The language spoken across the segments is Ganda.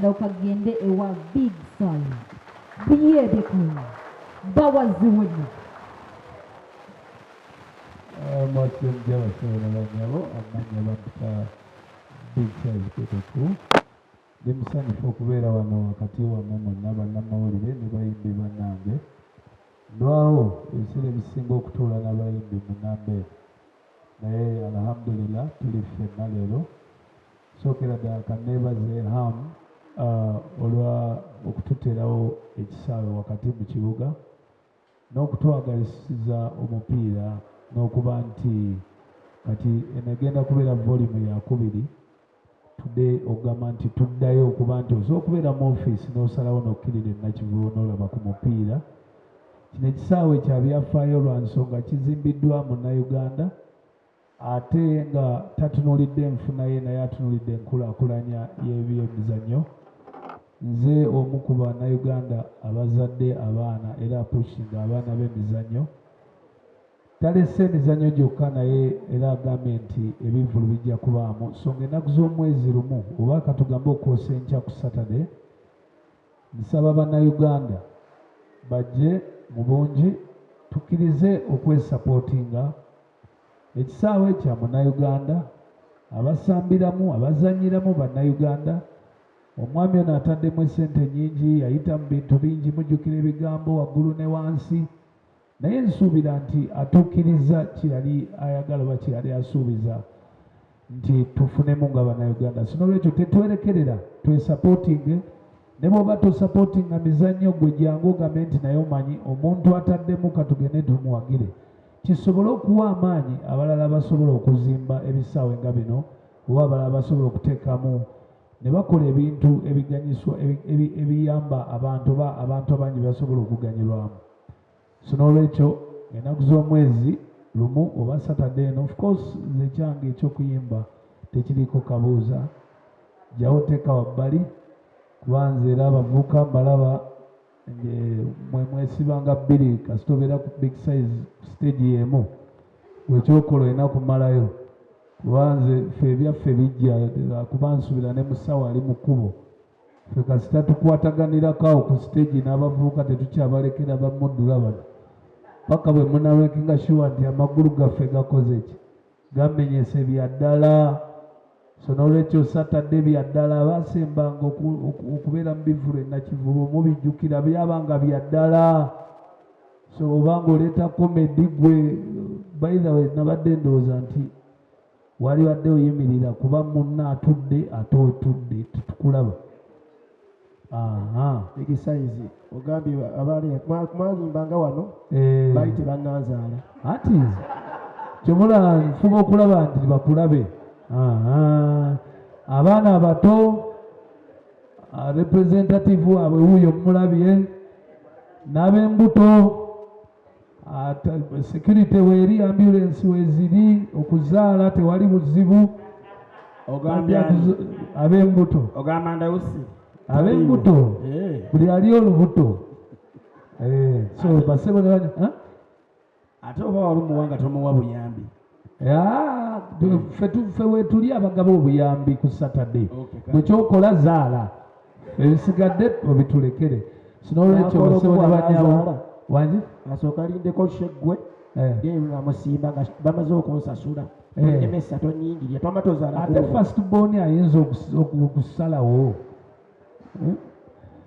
okugenda okagende ewa Big Size byebikulu bawaziwene mwakiyongera abasobola banyabo amanya bamuka Big Size Bebeku ndi musanyufu okubeera wano wakati wammwe mwonna bannamawulire ne bayimbi bannange ndwawo ebiseera ebisinga okutuula n'abayimbi mu namba naye alhamdulillah tuli ffenna leero sookera ddala kanneebaze ham olwa okututeerawo ekisaawe wakati mu kibuga n'okutwagalisiza omupiira n'okuba nti kati enegenda kubeera volume yakubiri tudde okugamba nti tuddayo okuba nti osobola okubeera mu ofiisi n'osalawo n'okkirira ennakivubo n'olaba ku mupiira kino ekisaawe kya byafaayo lwa nsonga kizimbiddwa Munnayuganda ate nga tatunulidde enfuna ye naye atunulidde enkulaakulanya y'ebyemizannyo nze omu ku bannayuganda abazadde abaana era apushinga abaana b'emizannyo talese emizannyo gyokka naye era agambye nti ebivvulu bijja kubaamu songa ennaku z'omwezi lumu oba katugambe okwosa enkya ku Saturday nsaba bannayuganda bajje mu bungi tukkirize okwesapootinga ekisaawe kya Munnayuganda abasambiramu abazanyiramu bannayuganda omwami ono ataddemu essente nnyingi yayita mu bintu bingi mujjukira ebigambo waggulu ne wansi naye nsuubira nti atuukiriza kyeyali ayagala oba kyeyali asuubiza nti tufunemu nga bannayuganda sinolwekyo tetwerekerera twesapootinge ne bw'oba tosapootinga mizannyo gwe jangu ogambe nti naye omanyi omuntu ataddemu katugende tumuwagire kisobole okuwa amaanyi abalala basobola okuzimba ebisaawe nga bino oba abalala basobola okuteekamu ne bakola ebintu ebiganyiswa ebiyamba abantu oba abantu abangi basobola okuganyirwamu so n'olwekyo ennaku z'omwezi lumu oba Saturday eno of course nze kyange ekyokuyimba tekiriiko kabuuza jjawo teeka wabbali kubanze era abavubuka mbalaba mwesibanga bbiri kasita obeera ku Big Size stage y'emu wekyokola olina kumalayo kubanze ffe ebyaffe bijja kuba nsuubira ne musawo ali mu kkubo ffe kasita tukwataganirako awo ku stage n'abavubuka tetukyabalekera bamuddula bano paka bwe munawekinga shuwa nti amagulu gaffe gakoze ki gamenyese bya ddala so n'olwekyo Saturday bya ddala abasembanga okubeera mu bivvulu ennakivubo mubijjukira byabanga bya ddala so obanga oleeta komedi gwe by the way nabadde ndowooza nti wali badde oyimirira kuba munna atudde ate otudde tetukulaba Big Size ogambye abaali mwayimbanga wano baali tebannanzaala ati kyobula nfuba okulaba nti bakulabe abaana abato representative waabwe wuuyo mulabye n'ab'embuto security weeri ambulance weziri okuzaala tewali buzibu ab'embuto ogamba ndawusi ab'embuto buli ali olubuto so basebo ne banya ate oba wali muwanga tomuwa buyambi ffe wetuli abagaba obuyambi ku Saturday bwekyokola zaala ebisigadde obitulekere sinolwekyo basebo ne banyabo wangi asooka alindeko sheggwe amusimba nga bamaze okunsasula emesa tonyingirya twamatozaala ate first born ayinza okusalawo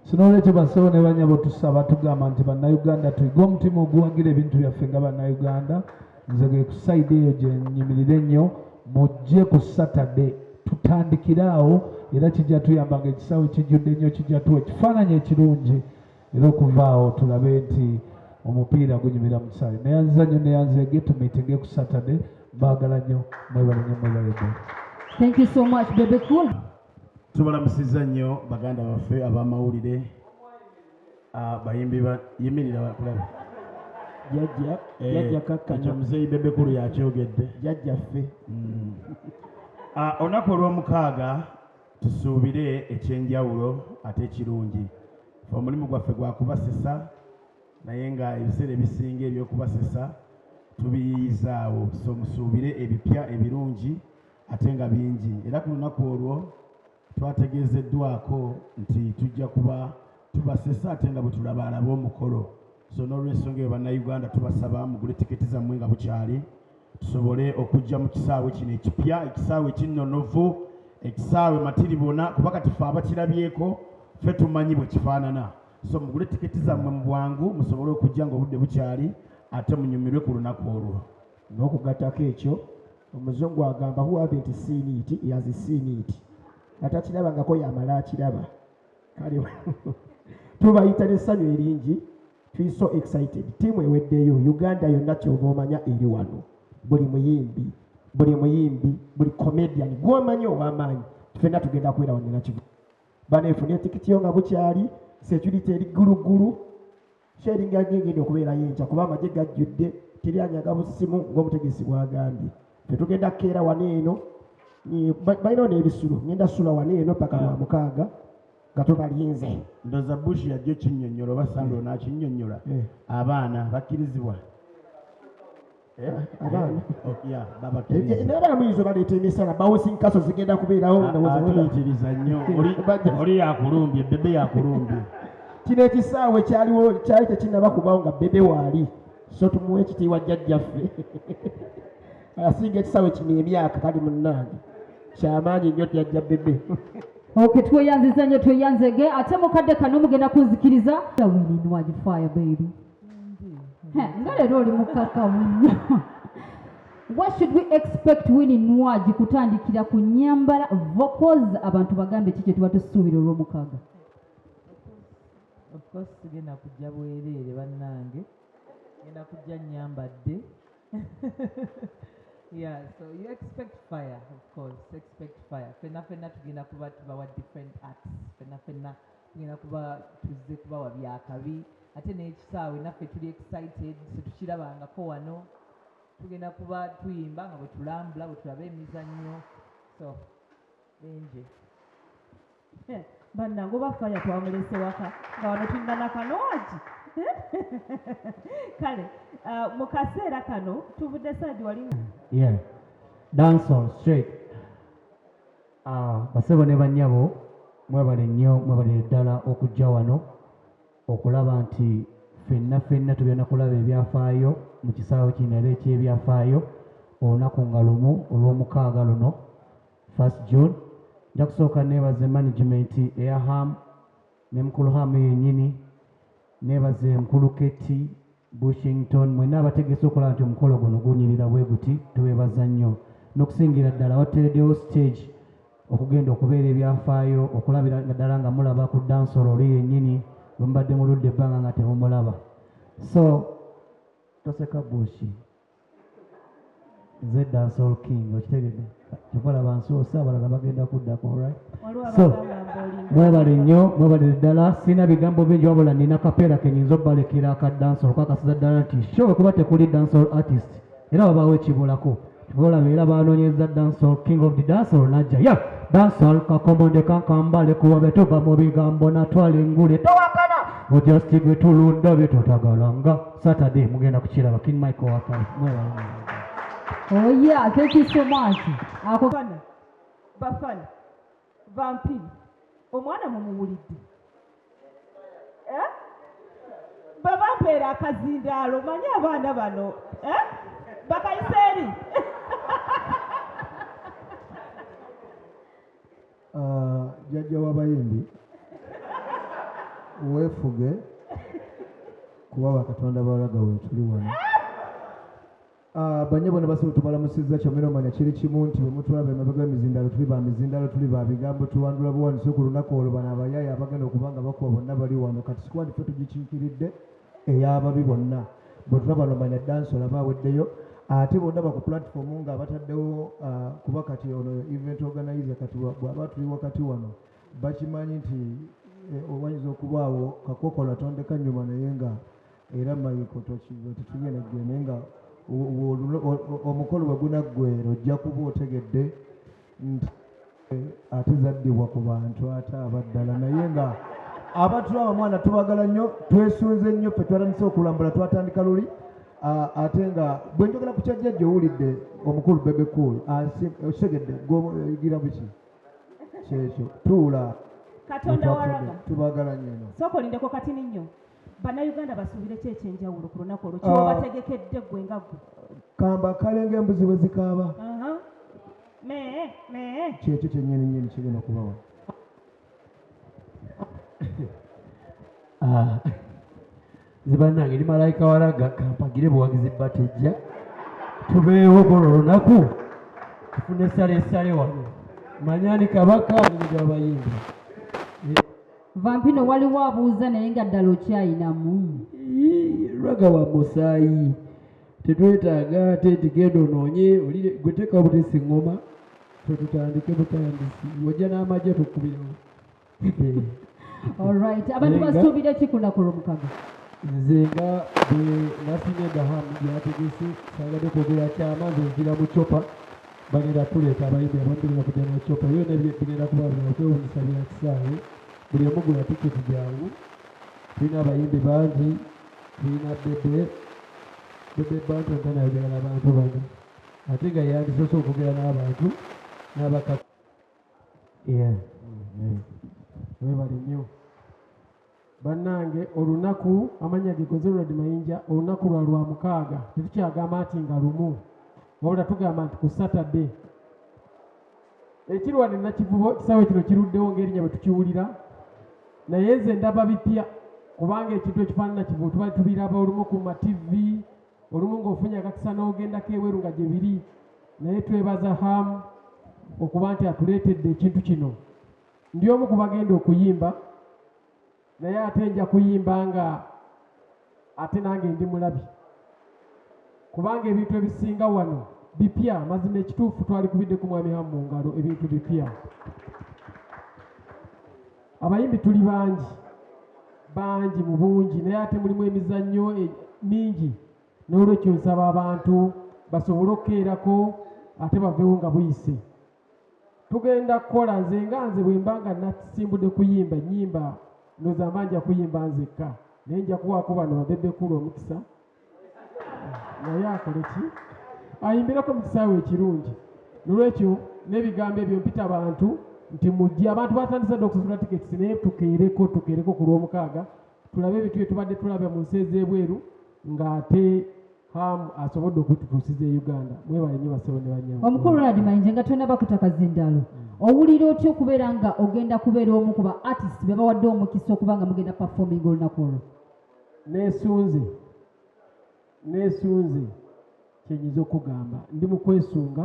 sinolwekyo basebo ne banyabo tusaba tugamba nti bannayuganda tuyige omutima oguwagira ebintu byaffe nga bannayuganda nze ge ku sayidi eyo gye nyimirire ennyo mujje ku Saturday tutandikire awo era kijja tuyamba nga ekisaawe kijjudde nnyo kijja tuwa ekifaananyi ekirungi era okuva awo tulabe nti omupiira gunyumira mu kisaawe neyanzizannyo neyanzege tumiitinge ku Saturday baagala nnyo mwebale nnyo mwebale ddala. Thank you so much Bebe Cool. Tubalamusiza nnyo baganda baffe ab'amawulire bayimbi yimirira bakulaba jjajja kakkanya muzeeyi Bebe Cool yakyogedde jjajjaffe olunaku olw'omukaaga tusuubire ekyenjawulo ate ekirungi omulimu gwaffe gwakubasesa naye nga ebiseera ebisinga ebyokubasesa tubiyiyizaawo so musuubire ebipya ebirungi ate nga bingi era ku lunaku olwo twategeezeddwako nti tujja kuba tubasesa ate nga bwe tulaba alaba omukolo. So n'olw'ensonga eyo bannayuganda tubasaba mugule tiketi zammwe nga bukyali tusobole okujja mu kisaawe kino ekipya, ekisaawe kinnonovu, ekisaawe matiribona kuba kati ffe abakirabyeko ffe tumanyi bwe kifaanana. So mugule tiketi zammwe mu bwangu musobole okujja ng'obudde bukyali ate munyumirwe ku lunaku olwo. N'okugattako ekyo omuzungu agamba who haven't seen it he has seen it. Atakirabangako yamala akiraba. Kale tubayita n'essanyu eringi. Tuli so excited. Tiimu eweddeyo Uganda yonna ky'oba omanya eri wano. Buli muyimbi, buli comedian gw'omanyi ow'amaanyi ffenna tugenda kubeera wano nakivu. Bano efune tikiti yo nga bukyali security eri ggulugulu sharinga ngengenda okubeerayo enkya kuba amagye gajjudde teri anyaga busimu ng'omutegesi bw'agambye. Ffe tugenda kukeera wano eno balinawo n'ebisulo ngenda sula wano eno paka lwa mukaaga nga tubalinze. Ndoza Bush yajja kinnyonnyola oba Sandro n'akinnyonnyola abaana bakkirizibwa. Abaana naye muyinza baleeta emisala bawusi nkaso zigenda kubeerawo tuyitiriza nnyo oli yakulumbye bebe yakulumbye. Kino ekisaawe kyali tekinnaba kubawo nga bebe waali so tumuwe ekitiibwa jjajjaffe asinga ekisaawe kino emyaka kali munnange kyamaanyi nnyo jjajja bebe. Okay, tweyanziza nnyo tweyanzege ate mukadde kano mugenda kunzikiriza Winnie Nwagi fire baby. Nga leero oli mukakamu nnyo. What should we expect Winnie Nwagi kutandikira ku nnyambala vocals abantu bagambe kiki tuba tusuubira olw'omukaaga? Of course tugenda kujja bwereere bannange genda kujja nnyambadde. Yeah, so you expect fire, of course, expect fire. Fenna tugenda kuba tubawa different acts. Fenna tugenda kuba tuzze kubawa byakabi. Ate n'ekisaawe naffe tuli excited tetukirabangako wano. Tugenda kuba tuyimba nga bwe tulambula bwe tulaba emizannyo. So benje bannange oba faya twamulese waka nga wano tulina nakanoogi. Kale mu kaseera kano tuvudde saadi wali dancehall straight. Basebo ne bannyabo mwebale nnyo mwebale ddala okujja wano okulaba nti ffenna tugenda kulaba ebyafaayo mu kisaawe kino era ekyebyafaayo olunaku nga lumu olw'omukaaga luno 1st June. Nja kusooka neebaze management eya ham ne mukulu ham yennyini neebaze mukulu Keti Bushington mwenna abategese okulaba nti omukolo guno gunyirira bwe guti tubeebaza nnyo n'okusingira ddala watereddewo stage okugenda okubeera ebyafaayo okulabira ddala nga mulaba ku dancehall oli yennyini bwe mubadde muludde ebbanga nga temumulaba. So toseka Bushi nze dancehall king okitegedde kyokola bansoosa abalala bagenda kuddako alright. So mwebale nnyo mwebale ddala sina bigambo bingi wabula nina kapeera kenyinza obbalekera aka dancehall kakasiza ddala nti show kuba tekuli dancehall artist era babaawo ekibulako olaba era banoonyeza dancehall king of the dancehall najja ya dancehall kakomonde kankambale kuba bwe tuva mu bigambo natwala engule towakana ojasti gwe tulunda bye totagalanga Saturday mugenda kukiraba King Michael wakale mwebale. Oh yeah, thank you so much. Bafana vampiri omwana mumuwulidde babampeera akazindaalo manyi abaana bano bakayiseeri. Jjajja w'abayimbi weefuge kuba bakatonda balaga we tuli wano. Banyabo ne basobola tubalamusizza kyomera omanya kiri kimu nti bwe mutulaba emabega w'emizindaalo tuli ba mizindaalo tuli ba bigambo tuwandula buwandiso ku lunaku olwo bano abayaayi abagenda okuba nga bakuba bonna bali wano kati sikwandi ffe tugikiikiridde ey'ababi bonna bwe tulaba nomanya dancehall aba aweddeyo ate bw'ondaba ku platform nga bataddewo kuba kati ono event organizer kati bw'aba tuli wakati wano bakimanyi nti owayinza okubaawo kakokola tondeka nnyuma naye nga era mayiko tetugenda genda naye nga omukolo bwe gunaggweera ojja kuba otegedde nti ate zaddibwa ku bantu ate abaddala naye nga abatulaba mwana tubagala nnyo twesunze nnyo ffe twatandise okulambula twatandika luli ate nga bwe njogera ku kyajjajja owulidde omukulu Bebe Cool osegedde yigira buki kyekyo tuula katonda walaga tubaagala nnyo eno sooka olindeko katini nnyo bannayuganda basuubire ki ekyenjawulo ku lunaku olwo kyobategekedde ggwe nga ggwe kamba kale ng'embuzi bwe zikaaba kyekyo kyennyini nnyini kigenda okubawa zibannange ndi malayika walaga kampagire buwagizi batejja tubeewo kuno olunaku tufune saleesale wano manyani kabaka nija bayimbi vampino waliwo abuuza naye nga ddala okyayinamu lwaga wa musaayi tetwetaaga ate tigenda onoonye gwe teka obutesi ngoma twetutandike butandisi wojja n'amagye tukubirawo alright abantu basuubira ki ku lunaku lw'omukaga nze nga bwe nasinye dahamu gyategese sagadde kwogera kyama nze nzira mu copa bagenda tuleeta abayimbi abambirira kujja na copa byonna bigenda kubabira okwewunyisa bya kisaawe buli omu gula tiketi gyangu tulina abayimbi bangi tulina bebe bantu ntanayogera n'abantu bano ate nga yandisoose okwogera n'abantu n'abakaka webali nnyo bannange olunaku amanya gekoze Ronald Mayinja olunaku lwa mukaaga tetukyagamba nti nga lumu wabula tugamba nti ku Saturday ekirwadde nakivubo kisaawe kino kiruddewo ng'erinnya bwe tukiwulira naye nze ndaba bipya kubanga ekintu ekifaanana kivubo tubali tubiraba olumu ku mativi olumu ng'ofunye akakisa n'ogendako eweeru nga gye biri naye twebaza hamu okuba nti atuleetedde ekintu kino ndi omu ku bagenda okuyimba naye ate nja kuyimba nga ate nange ndi mulabi kubanga ebintu ebisinga wano bipya mazima ekituufu twali kubidde ku mwami hamu mu ngalo ebintu bipya abayimbi tuli bangi mu bungi naye ate mulimu emizannyo mingi n'olwekyo nsaba abantu basobole okukeerako ate baveewo nga buyise tugenda kukola nze bwe mbanga nasimbudde kuyimba nyimba ndoza manja kuyimba nzekka naye nja kuwaako bano babebekulu omukisa naye akole ki ayimbireko mu kisaawe ekirungi nolwekyo n'ebigambo ebyo mpita abantu nti mujje abantu batandise dde okusasula tiketi naye tukeereko ku lw'omukaaga tulabe ebintu bye tubadde tulaba mu nsi ez'ebweru ng'ate hamu asobodde okututuusiza e Uganda mwebale nnyo basebo ne banyama omukulu Ronald Mayinja nga tonaba kutakazindaalo owulira otya okubeera nga ogenda kubeera omu ku ba artist be bawadde omukisa okuba nga mugenda performing olunaku olwo neesunze kyenyiza okugamba ndi mu kwesunga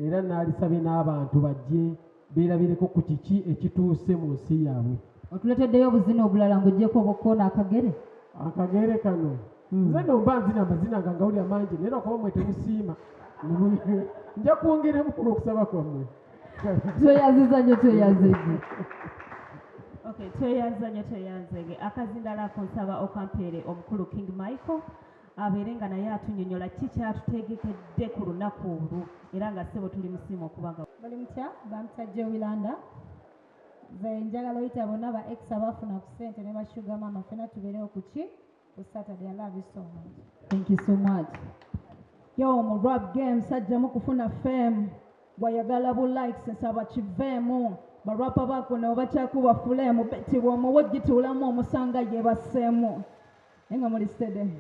era naalisabye n'abantu bajje beerabireko ku kiki ekituuse mu nsi yaabwe otuleteddeyo obuzina obulala ng'oggyeko obukoona akagere kano nze nomba nzina amazina gange awulira mangi naye lwakuba mwe temusiima nja kwongeramu kuno okusaba kwammwe tweyanziza nnyo tweyanzege tweyanzege akazindala ako nsaba okampeere omukulu King Michael abeere nga naye atunnyonnyola ki kyatutegekedde ku lunaku olwo era nga ssebo tuli musiima okubanga bali mutya bampita Jowilanda nze njagala oyita bonna ba ex abafuna ku ssente ne bashuga mama fena tubeerewo ku ki ku Saturday. I love you so much. Thank you so much. Yo mu rap game sajja mukufuna fame bwayagala bu likes nsaba kiveemu barapa bako ne obakyakuba fulemu beti bw'omuwo gituulamu omusanga ye basseemu nga muli steady.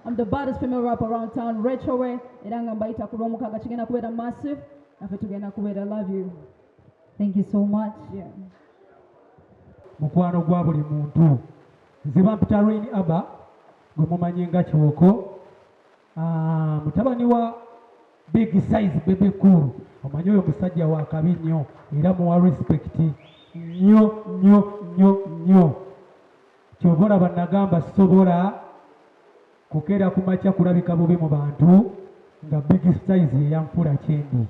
I'm the baddest female rapper around town, Rachel Way. Era nga mbayita ku lw'omukaaga kigenda kubeera massive naffe tugenda kubeera. I love you. Thank you so much. Yeah. mukwano gwa buli muntu nze bampita Rain Abba gwe mumanyi nga Kiwoko mutabani wa Big Size Bebe Cool omanyi oyo musajja wa kabi nnyo era muwa respect nnyo kyova olaba nagamba sobola kukeera ku makya kulabika bubi mu bantu nga Big Size yeyanfula kyendi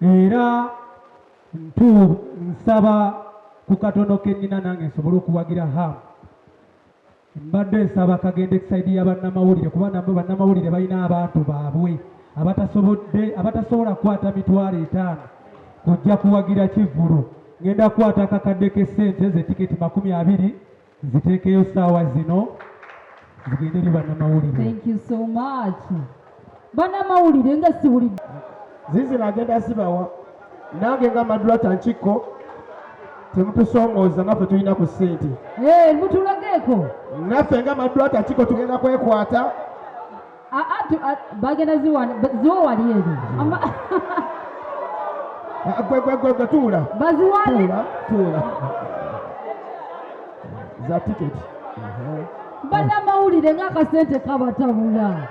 era nsaba ku katono kennina nange nsobole okuwagira hamu mbadde nsaba kagenda ekisaidi y'abannamawulire kuba nabo bannamawulire balina abantu baabwe abatasobola kukwata $5,000 kujja kuwagira Kivulu. Ngenda kukwata akakadde k'essente ze tiketi 20 ziteekeyo ssaawa zino zigende eri bannamawulire. Thank you so much. Bannamawulire nga siwulidde zizino agenda sibawa nange nga Madulata Nkiko temutusongooza naffe tulina ku ssente. Mutulageeko. Naffe nga Madulata Nkiko tugenda kwekwata. Bagenda ziwo wali eri. Gwe tuula. Baziwale. Tuula. Za tiketi. Bannamawulire ng'akasente kabatabula.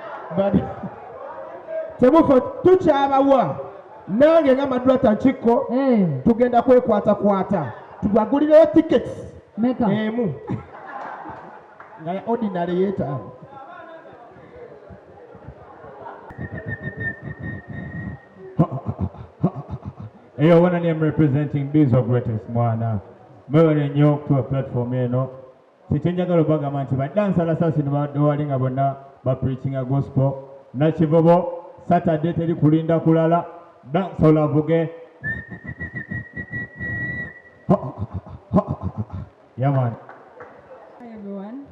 Temufe tukyabawa. Nange nga Madulata Nkiko tugenda kwekwatakwata. Tubagulireyo tiketi. Meka. Emu. Nga ya ordinary yeetaano. Eyo one name representing Bizo Greatest mwana. Mwewale nnyo kutuwa platform eno. Sikyenjagala obagamba nti badansa lasasi nibawalinga bonna bapreachinga gospel. Nakivubo Saturday teri kulinda kulala. Dansa olavuge. Yeah man. Hi everyone.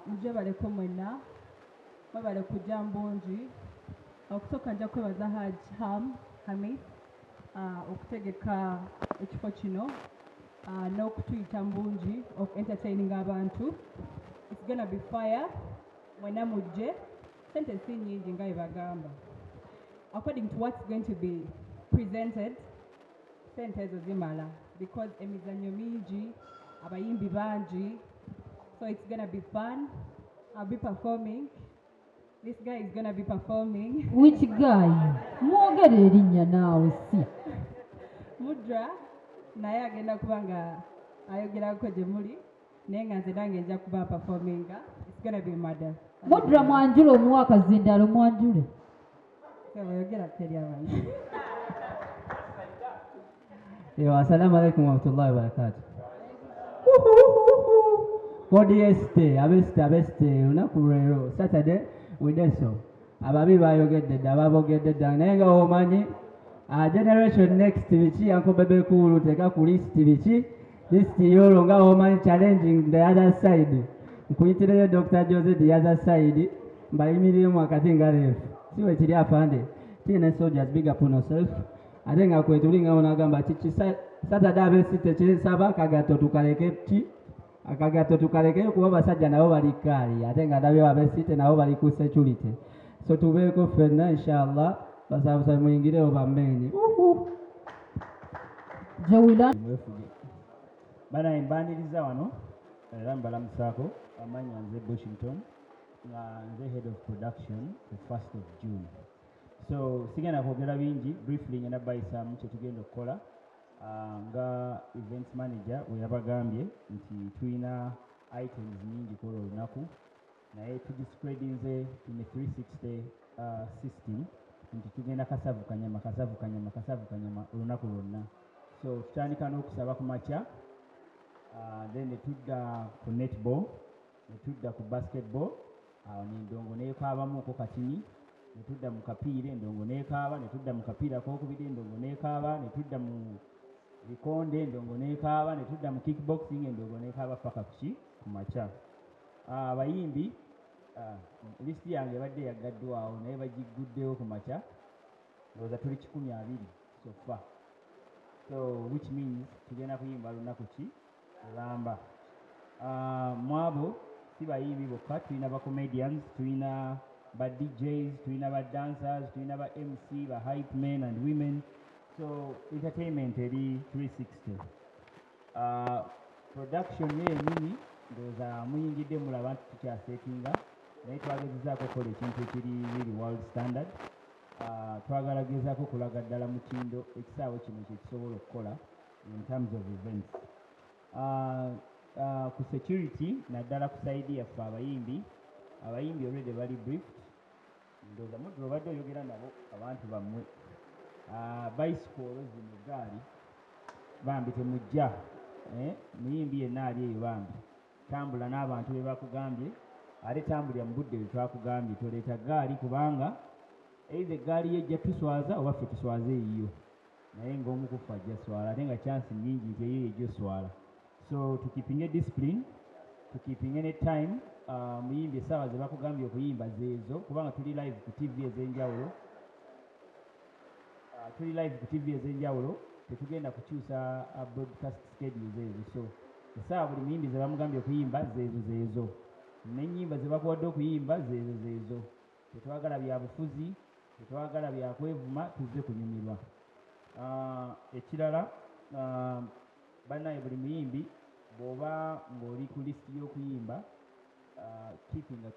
Muje baleko mwenna. Babale kujja mbungi. Okusooka nja kwebaza Hamid. Okutegeka ekifo kino n'okutuyita mbungi of entertaining abantu. It's gonna be fire. Mwenna mujje. Sente si nyingi nga bagamba. According to what's going to be presented, sente ezo zimala because emizannyo mingi, abayimbi bangi, so it's gonna be fun. I'll be performing. This guy is gonna be performing. Which guy? Mwogere erinnya naawe si. Mudra naye agenda kuba nga ayogerako gye muli naye nga nze nange nja kuba performinga. It's gonna be murder. Mudra Mwanjule omuwa akazindalo Mwanjule. Oyogera teri abantu. Yo, assalamu alaikum warahmatullahi wabarakatuh. Kodi abeste lunaku lwero Saturday wideso ababi bayogedde dda ababogedde dda naye nga omanyi generation next biki yankobebe kulu teka ku list biki list yolo nga omanyi challenging the other side nkuyitireyo Dr. Jose the other side mbayimiremu akati nga lefu siwe kiri afande tiina soldiers big up on yourself ate nga kwetulinga onagamba kiki Saturday abesi tekyesaba akagato tukaleke kuba basajja nabo bali kali ate nga ndabye abesite nabo bali ku security so tubeeko fenna inshallah basaba muyingire obamenyi Jawila bana imbaniriza wano era mbalamusaako amanya nze Washington nga nze head of production the 1st of June so sigenda kwogera bingi briefly ngenda bayisamu kyetugenda okukola nga events manager weyabagambye nti tulina items nyingi kola olunaku naye tugispreadinze in a 360 system nti tugenda kasavu kanyama olunaku lwonna so tutandika n'okusaba ku makya then netudda ku netball netudda ku basketball awo nendongo neekaabamuko katini netudda mu kapiira endongo neekaaba netudda mu kapiira kokubiri endongo neekaaba netudda mu bikonde endongo neekaaba netudda mu kickboxing endongo neekaaba paka ku makya abayimbi lisiti yange ebadde yaggaddwawo naye bagiguddewo ku makya ndowooza tuli 120 sofa so which means tugenda kuyimba lunaku ki lulamba mwabo si bayimbi bokka tulina ba comedians tulina ba DJs tulina ba dancers tulina ba MC ba hype men and women so entertainment eri 360 production yenyini ndowooza muyingidde mulaba nti tukyasetinga naye twagezezzaako okukola ekintu ekiri really world standard twagala gezaako okulaga ddala mutindo ekisaawe kino kyekisobola okukola in terms of events ku security naddala ku saidi yaffe abayimbi already bali briefed ndowooza mudde obadde oyogera nabo abantu bammwe bicycle zino egaali bambi temujja muyimbi yenna ali eyo bambi tambula n'abantu be bakugambye ate tambulira mu budde bwe twakugambye toleeta gaali kubanga either eggaali yejja tuswaza oba ffe tuswaze eyiyo naye ng'omukufu ajja swala ate nga chance nyingi nti eyo ejja oswala so tukipinge discipline tukipinge ne time muyimbi essaawa ze bakugambye okuyimba zeezo kubanga tuli live ku TV ez'enjawulo tuli live ku tv ez'enjawulo tetugenda kukyusa broadcast schedules ezo so essaawa buli muyimbi ze bamugambye okuyimba zeezo n'ennyimba ze bakuwadde okuyimba zeezo tetwagala byabufuzi tetwagala byakwevuma tuzze kunyumirwa ekirala bannaye buli muyimbi bw'oba ng'oli ku lisiti y'okuyimba keeping a